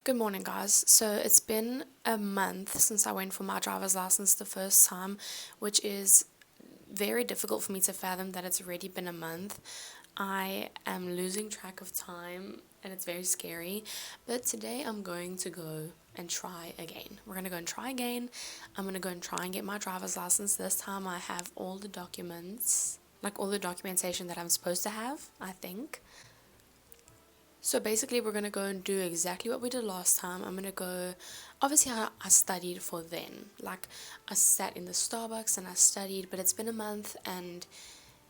Good morning, guys. So it's been a month since I went for my driver's license the first time, which is very difficult for me to fathom that it's already been a month. I am losing track of time and it's very scary. But today I'm going to go and try again. We're going to go and try again. I'm going to go and try and get my driver's license. This time I have all the documents, like all the documentation that I'm supposed to have, I think. So basically, we're going to go and do exactly what we did last time. I'm going to go, obviously, I studied for then. Like, I sat in the Starbucks and I studied, but it's been a month. And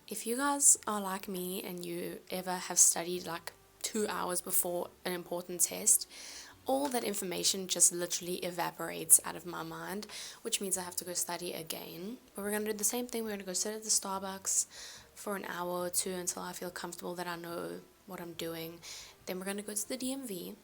if you guys are like me and you ever have studied like 2 hours before an important test, all that information just literally evaporates out of my mind, which means I have to go study again. But we're going to do the same thing. We're going to go sit at the Starbucks for an hour or two until I feel comfortable that I know what I'm doing. Then we're going to go to the DMV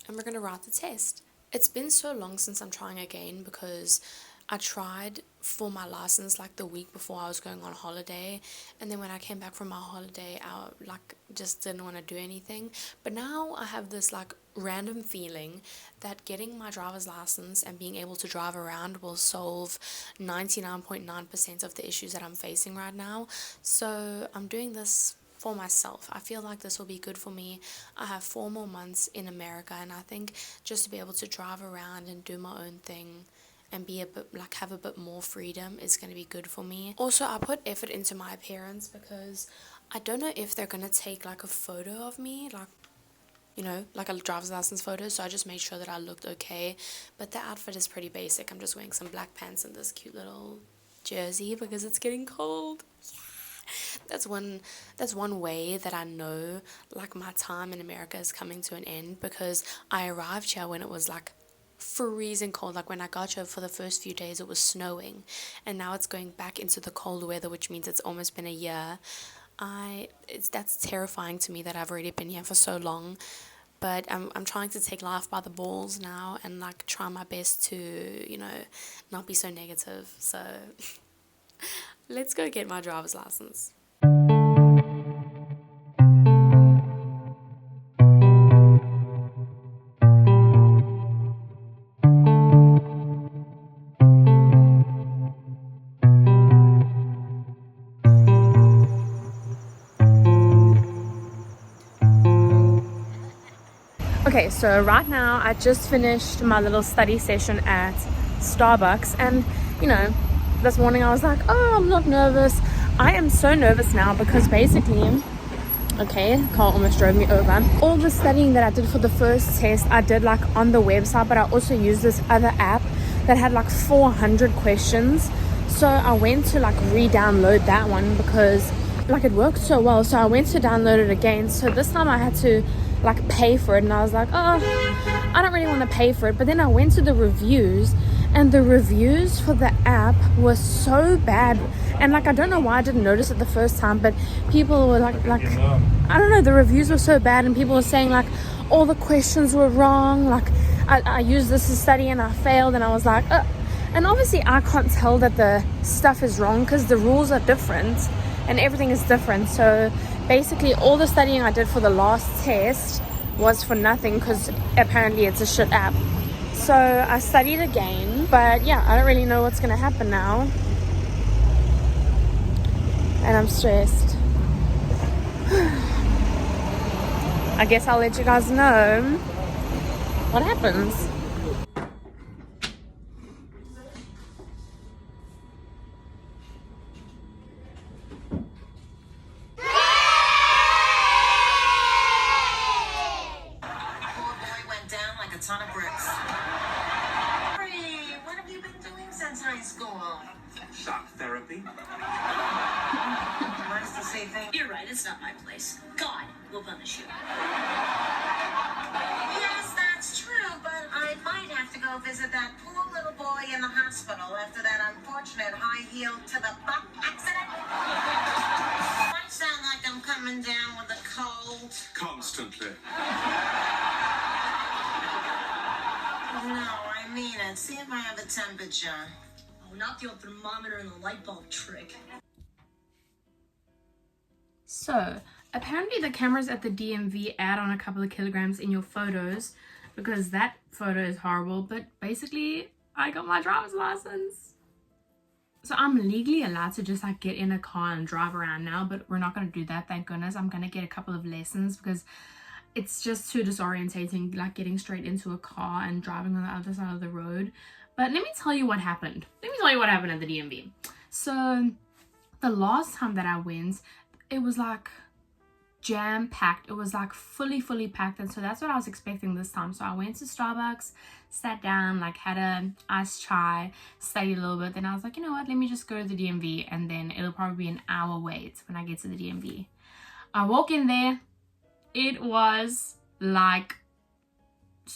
and we're going to write the test. It's been so long since I'm trying again because I tried for my license like the week before I was going on holiday, and then when I came back from my holiday I like just didn't want to do anything. But now I have this like random feeling that getting my driver's license and being able to drive around will solve 99.9% of the issues that I'm facing right now. So I'm doing this for myself. I feel like this will be good for me. I have 4 more months in America, and I think just to be able to drive around and do my own thing and be a bit like have a bit more freedom is going to be good for me. Also, I put effort into my appearance because I don't know if they're going to take like a photo of me, like, you know, like a driver's license photo, so I just made sure that I looked okay. But the outfit is pretty basic. I'm just wearing some black pants and this cute little jersey because it's getting cold. That's one way that I know like my time in America is coming to an end, because I arrived here when it was like freezing cold. Like when I got here for the first few days it was snowing, and now it's going back into the cold weather, which means it's almost been a year. That's terrifying to me that I've already been here for so long. But I'm trying to take life by the balls now and like try my best to, not be so negative. So let's go get my driver's license. Okay, so right now I just finished my little study session at Starbucks, and this morning I was like, oh, I'm not nervous. I am so nervous now because basically, okay, car almost drove me over. All the studying that I did for the first test I did like on the website, but I also used this other app that had like 400 questions. So I went to like re-download that one because like it worked so well. So I went to download it again. So this time I had to like pay for it, and I was like, oh, I don't really want to pay for it. But then I went to the reviews, and the reviews for the app were so bad. And like I don't know why I didn't notice it the first time, but people were like I don't know, the reviews were so bad, and people were saying like all the questions were wrong. Like I used this to study and I failed, and I was like, and obviously I can't tell that the stuff is wrong because the rules are different and everything is different. So basically all the studying I did for the last test was for nothing because apparently it's a shit app. So I studied again, but yeah, I don't really know what's gonna happen now, and I'm stressed. I guess I'll let you guys know what happens. Ton of bricks. Hey, what have you been doing since high school? Shock therapy. Nice to see things. You're right, it's not my place. God will punish you. Yes, that's true, but I might have to go visit that poor little boy in the hospital after that unfortunate high heel to the butt accident. I sound like I'm coming down with a cold. Constantly. No, I mean it. See if I have a temperature. Oh, not the old thermometer and the light bulb trick. So apparently the cameras at the DMV add on a couple of kilograms in your photos. because that photo is horrible. But basically, I got my driver's license. So I'm legally allowed to just like get in a car and drive around now, but we're not going to do that, thank goodness. I'm going to get a couple of lessons because it's just too disorientating, like getting straight into a car and driving on the other side of the road. But let me tell you what happened. Let me tell you what happened at the DMV. So the last time that I went, it was like jam-packed. It was like fully packed, and so that's what I was expecting this time. So I went to Starbucks, sat down, like had a iced chai, studied a little bit. Then I was like, you know what, let me just go to the DMV, and then it'll probably be an hour wait when I get to the DMV. I walk in there. It was like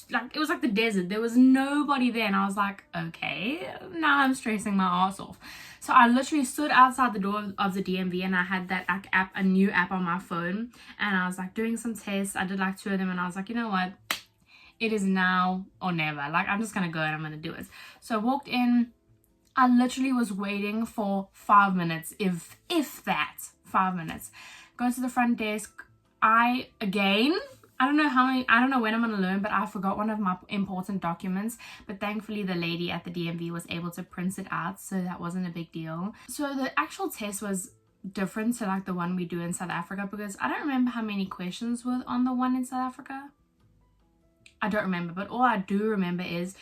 it was like the desert. There was nobody there, and I was like, okay, now I'm stressing my ass off. So I literally stood outside the door of the DMV, and I had that like app, a new app on my phone, and I was like doing some tests. I did like 2 of them, and I was like, you know what, it is now or never. Like, I'm just gonna go and I'm gonna do it. So I walked in. I literally was waiting for 5 minutes, if that, 5 minutes. Go to the front desk. I don't know when I'm gonna learn, but I forgot one of my important documents, but thankfully the lady at the DMV was able to print it out, so that wasn't a big deal. So the actual test was different to like the one we do in South Africa, because I don't remember how many questions were on the one in South Africa. I don't remember, but all I do remember is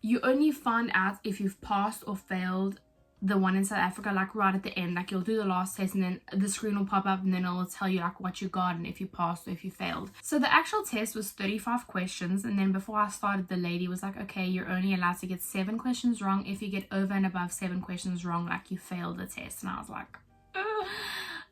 you only find out if you've passed or failed the one in South Africa, like right at the end. Like, you'll do the last test and then the screen will pop up and then it'll tell you like what you got and if you passed or if you failed. So the actual test was 35 questions, and then before I started, the lady was like, okay, you're only allowed to get 7 questions wrong. If you get over and above 7 questions wrong, like, you failed the test. And I was like,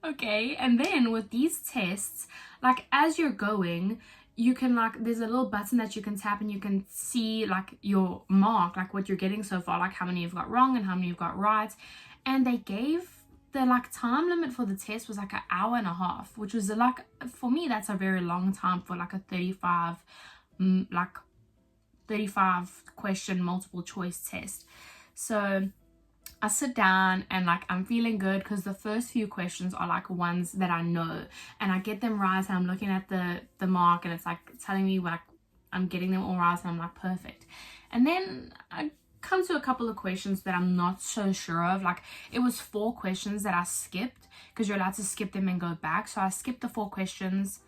okay. And then with these tests, like, as you're going, you can like, there's a little button that you can tap and you can see like your mark, like what you're getting so far, like how many you've got wrong and how many you've got right. And they gave the like time limit for the test was like an hour and a half, which was like, for me, that's a very long time for like a 35 question multiple choice test. So I sit down and like I'm feeling good because the first few questions are like ones that I know, and I get them right, and I'm looking at the mark and it's like telling me like I'm getting them all right, and I'm like perfect. And then I come to a couple of questions that I'm not so sure of. Like, it was 4 questions that I skipped because you're allowed to skip them and go back. So I skipped the 4 questions,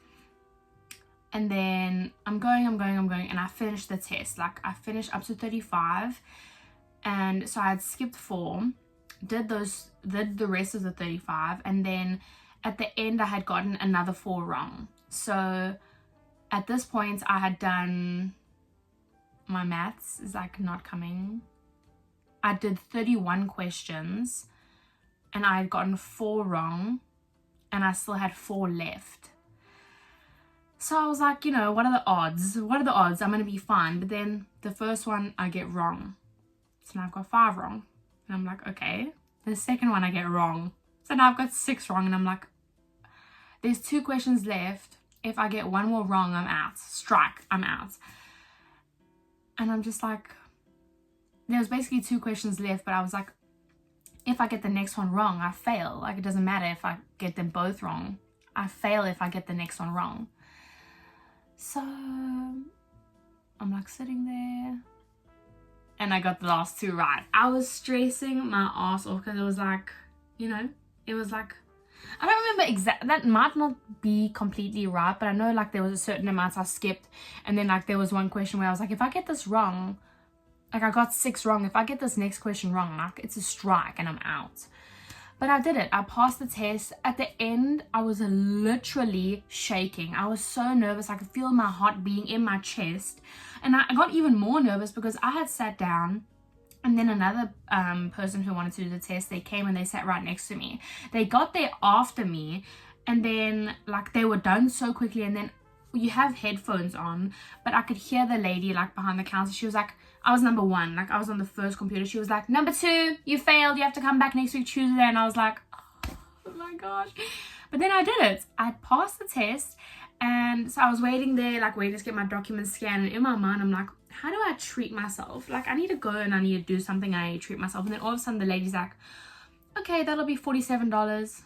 and then I'm going and I finished the test. Like, I finished up to 35. And so I had skipped 4, did the rest of the 35, and then at the end I had gotten another 4 wrong. So at this point I had done, my maths is like not coming. I did 31 questions and I had gotten 4 wrong, and I still had 4 left. So I was like, you know, what are the odds? What are the odds? I'm gonna be fine. But then the first one I get wrong. So now I've got 5 wrong. And I'm like, okay. The second one I get wrong. So now I've got 6 wrong. And I'm like, there's 2 questions left. If I get 1 more wrong, I'm out. Strike, I'm out. And I'm just like, there was basically 2 questions left. But I was like, if I get the next one wrong, I fail. Like, it doesn't matter if I get them both wrong. I fail if I get the next one wrong. So I'm like sitting there. And I got the last 2 right. I was stressing my ass off because it was like, you know, it was like, I don't remember exactly, that might not be completely right, but I know like there was a certain amount I skipped, and then like there was one question where I was like, if I get this wrong, like I got 6 wrong, if I get this next question wrong, like it's a strike and I'm out. But I did it. I passed the test. At the end, I was literally shaking. I was so nervous. I could feel my heart beating in my chest. And I got even more nervous because I had sat down, and then another person who wanted to do the test, they came and they sat right next to me. They got there after me, and then like they were done so quickly, and then you have headphones on, but I could hear the lady like behind the counter. She was like, I was number 1, like I was on the first computer. She was like, number 2, you failed, you have to come back next week Tuesday. And I was like, oh my gosh. But then I did it. I passed the test, and so I was waiting there, like waiting to get my documents scanned, and in my mind I'm like, how do I treat myself? Like, I need to go and I need to do something, and I need to treat myself. And then all of a sudden the lady's like, okay, that'll be $47.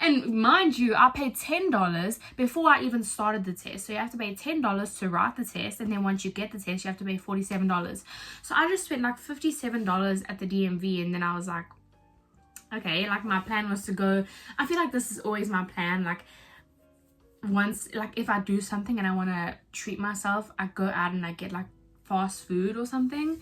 And mind you, I paid $10 before I even started the test. So you have to pay $10 to write the test, and then once you get the test, you have to pay $47. So I just spent like $57 at the DMV, and then I was like, okay, like my plan was to go. I feel like this is always my plan. Like once, like if I do something and I want to treat myself, I go out and I get like fast food or something.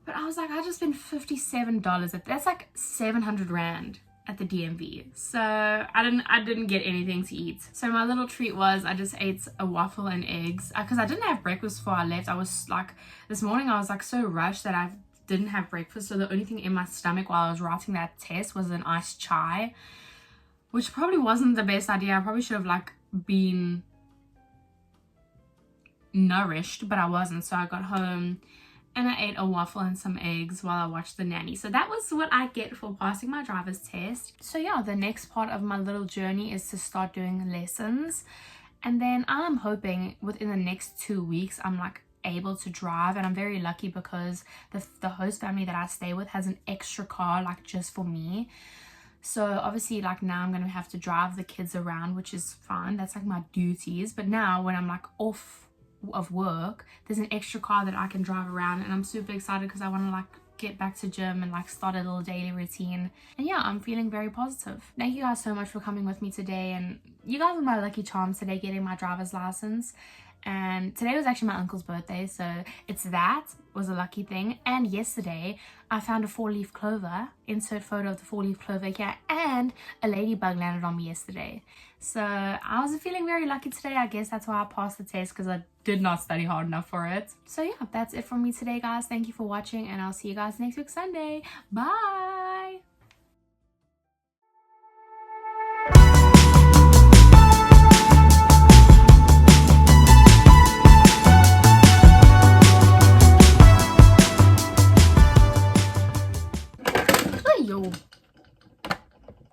But I was like, I just spent $57. That's like 700 Rand at the DMV. So I didn't get anything to eat. So my little treat was I just ate a waffle and eggs because I didn't have breakfast before I left. I was like, this morning I was like so rushed that I didn't have breakfast. So the only thing in my stomach while I was writing that test was an iced chai, which probably wasn't the best idea. I probably should have like been nourished, but I wasn't. So I got home and I ate a waffle and some eggs while I watched The Nanny. So that was what I get for passing my driver's test. So yeah, the next part of my little journey is to start doing lessons. And then I'm hoping within the next 2 weeks, I'm like able to drive. And I'm very lucky because the host family that I stay with has an extra car like just for me. So obviously like now I'm going to have to drive the kids around, which is fine. That's like my duties. But now when I'm like off of work, there's an extra car that I can drive around, and I'm super excited because I want to like get back to gym and like start a little daily routine. And yeah, I'm feeling very positive. Thank you guys so much for coming with me today, and you guys are my lucky charms today getting my driver's license. And today was actually my uncle's birthday, so that was a lucky thing. And yesterday I found a 4-leaf clover, insert photo of the 4-leaf clover here, and a ladybug landed on me yesterday. So I was feeling very lucky today. I guess that's why I passed the test, because I did not study hard enough for it. So yeah, that's it from me today, guys. Thank you for watching, and I'll see you guys next week Sunday. Bye.